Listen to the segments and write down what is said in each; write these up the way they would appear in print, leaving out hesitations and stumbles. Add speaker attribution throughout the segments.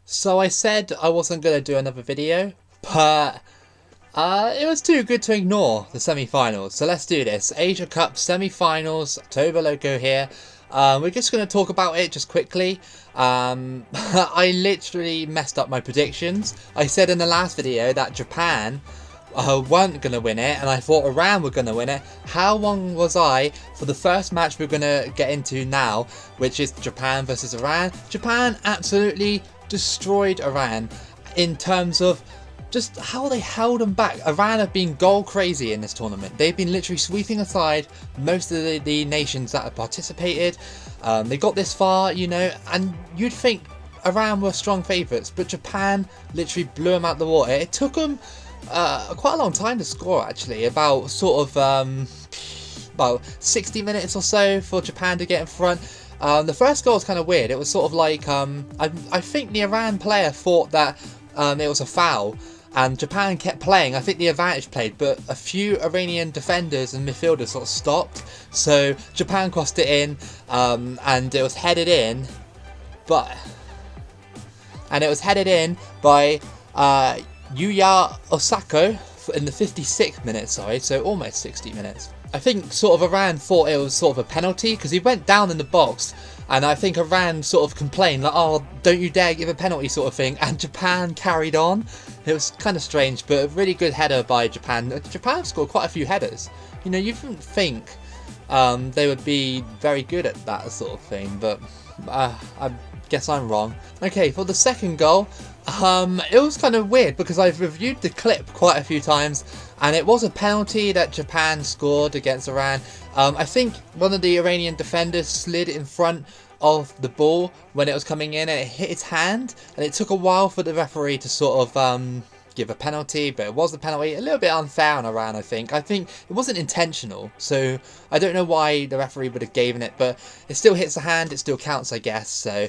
Speaker 1: So I said I wasn't going to do another video, but it was too good to ignore the semi-finals. So let's do this. Asia Cup semi-finals, Toboloco here. We're just going to talk about it just quickly. I literally messed up my predictions. I said in the last video that Japan weren't going to win it, and I thought Iran were going to win it. How wrong was I for the first match we're going to get into now, which is Japan versus Iran? Japan absolutely destroyed Iran in terms of just how they held them back. Iran have been goal crazy in this tournament. They've been literally sweeping aside most of the nations that have participated. They got this far, you know, and you'd think Iran were strong favourites, but Japan literally blew them out the water. It took them quite a long time to score, actually, about sort of about 60 minutes or so for Japan to get in front. The first goal was kind of weird. It was sort of like I think the Iran player thought that it was a foul, and Japan kept playing. I think the advantage played, but a few Iranian defenders and midfielders sort of stopped. So Japan crossed it in, and it was headed in, by Yuya Osako in the 56th minute, so almost 60 minutes. I think sort of Iran thought it was sort of a penalty because he went down in the box, and I think Iran sort of complained like, oh, don't you dare give a penalty sort of thing, and Japan carried on. It was kind of strange, but a really good header by Japan. Japan scored quite a few headers. You know, you wouldn't think they would be very good at that sort of thing, but I guess I'm wrong. Okay, for the second goal, it was kind of weird because I've reviewed the clip quite a few times, and it was a penalty that Japan scored against Iran. I think one of the Iranian defenders slid in front of the ball when it was coming in, and it hit his hand, and it took a while for the referee to sort of give a penalty, but it was a penalty. A little bit unfair on Iran, I think. I think it wasn't intentional, so I don't know why the referee would have given it, but it still hits the hand, it still counts, I guess. So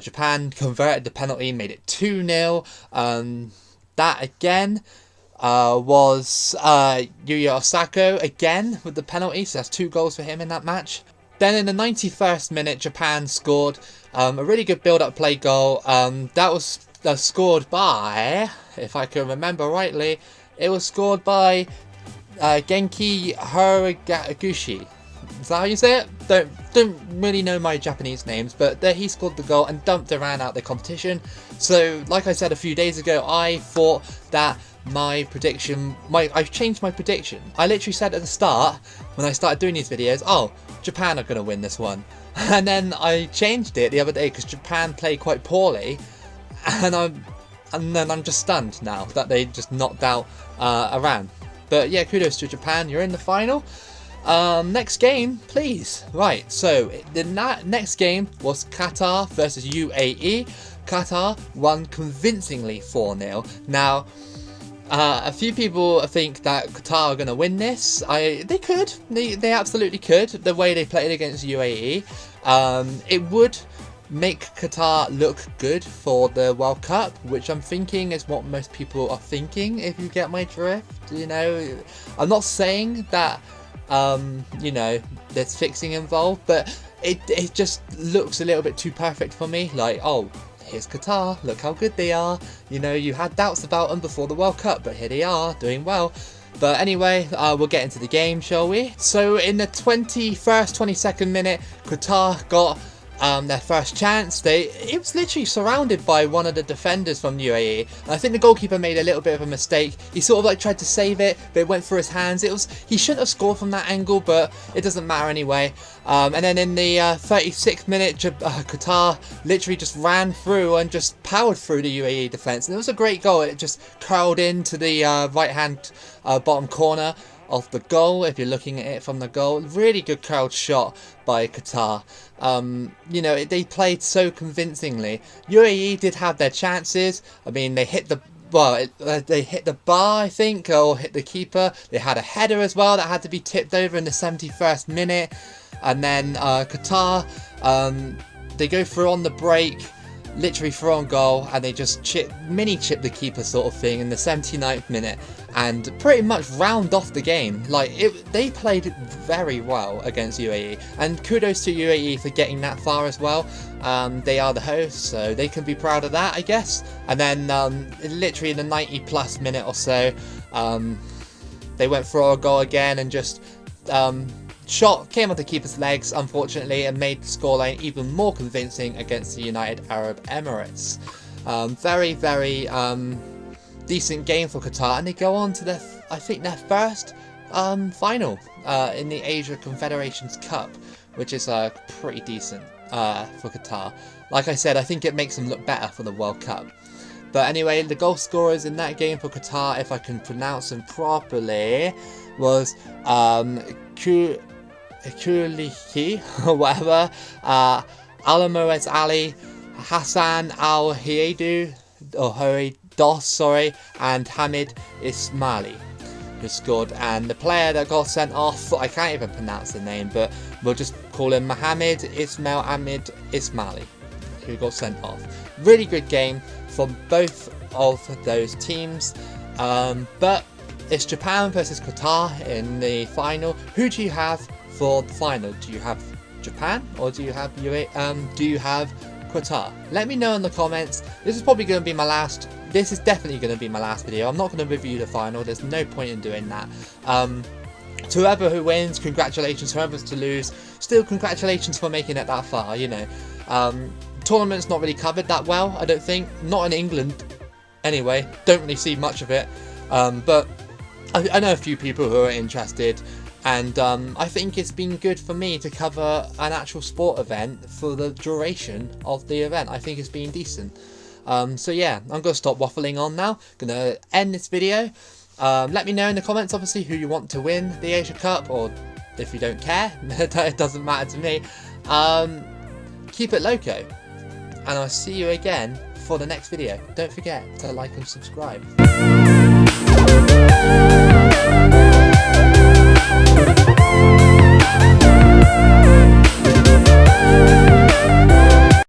Speaker 1: Japan converted the penalty, made it 2-0. That again was Yuya Osako again with the penalty, so that's 2 goals for him in that match. Then in the 91st minute, Japan scored a really good build-up play goal. That was scored by, if I can remember rightly, it was scored by Genki Horiguchi. Is that how you say it? Don't really know my Japanese names, but there he scored the goal and dumped Iran out the competition. So, like I said a few days ago, I thought that I've changed my prediction. I literally said at the start, when I started doing these videos, oh, Japan are going to win this one. And then I changed it the other day because Japan played quite poorly, and then I'm just stunned now that they just knocked out Iran. But yeah, kudos to Japan. You're in the final. Next game, please. Right, so the next game was Qatar versus UAE. Qatar won convincingly 4-0. Now, a few people think that Qatar are going to win this. They could. They absolutely could. The way they played against UAE. It would make Qatar look good for the World Cup, which I'm thinking is what most people are thinking, if you get my drift. You know, I'm not saying that you know, there's fixing involved, but it just looks a little bit too perfect for me. Like, oh, here's Qatar, look how good they are. You know, you had doubts about them before the World Cup, but here they are, doing well. But anyway, we'll get into the game, shall we? So in the 22nd minute, Qatar got their first chance. It was literally surrounded by one of the defenders from UAE, and I think the goalkeeper made a little bit of a mistake. He sort of like tried to save it, but it went through his hands. He shouldn't have scored from that angle, but it doesn't matter anyway. And then in the 36th minute, Qatar literally just ran through and just powered through the UAE defence, and it was a great goal. It just curled into the right hand bottom corner of the goal, if you're looking at it from the goal. Really good curled shot by Qatar. You know, they played so convincingly. UAE did have their chances. I mean, they hit the they hit the bar, I think, or hit the keeper. They had a header as well that had to be tipped over in the 71st minute. And then Qatar, they go through on the break. literally throw on goal, and they just mini chip the keeper sort of thing in the 79th minute, and pretty much round off the game. Like, they played very well against UAE, and kudos to UAE for getting that far as well. They are the hosts, so they can be proud of that, I guess. And then literally in the 90 plus minute or so, they went for a goal again, and just came off the keeper's legs, unfortunately, and made the scoreline even more convincing against the United Arab Emirates. Very, very decent game for Qatar, and they go on to I think their first final in the Asia Confederations Cup, which is pretty decent for Qatar. Like I said, I think it makes them look better for the World Cup. But anyway, the goal scorers in that game for Qatar, if I can pronounce them properly, was Kuliki, or whatever, Alamoez Ali, Hassan Al Hiedu, or Dos, sorry, and Hamid Ismaili, who scored. And the player that got sent off, I can't even pronounce the name, but we'll just call him Mohammed Ismail Ahmed Ismaili, who got sent off. Really good game from both of those teams, but it's Japan versus Qatar in the final. Who do you have for the final? Do you have Japan, or do you have Qatar? Let me know in the comments. This is probably going to be my last. This is definitely going to be my last video. I'm not going to review the final. There's no point in doing that. To whoever who wins, congratulations. Whoever's to lose, still congratulations for making it that far. You know, tournament's not really covered that well, I don't think. Not in England, anyway. Don't really see much of it. But I know a few people who are interested, and I think it's been good for me to cover an actual sport event for the duration of the event. I think it's been decent. So yeah, I'm going to stop waffling on now. Going to end this video. Let me know in the comments, obviously, who you want to win the Asia Cup, or if you don't care, it doesn't matter to me. Keep it loco, and I'll see you again for the next video. Don't forget to like and subscribe.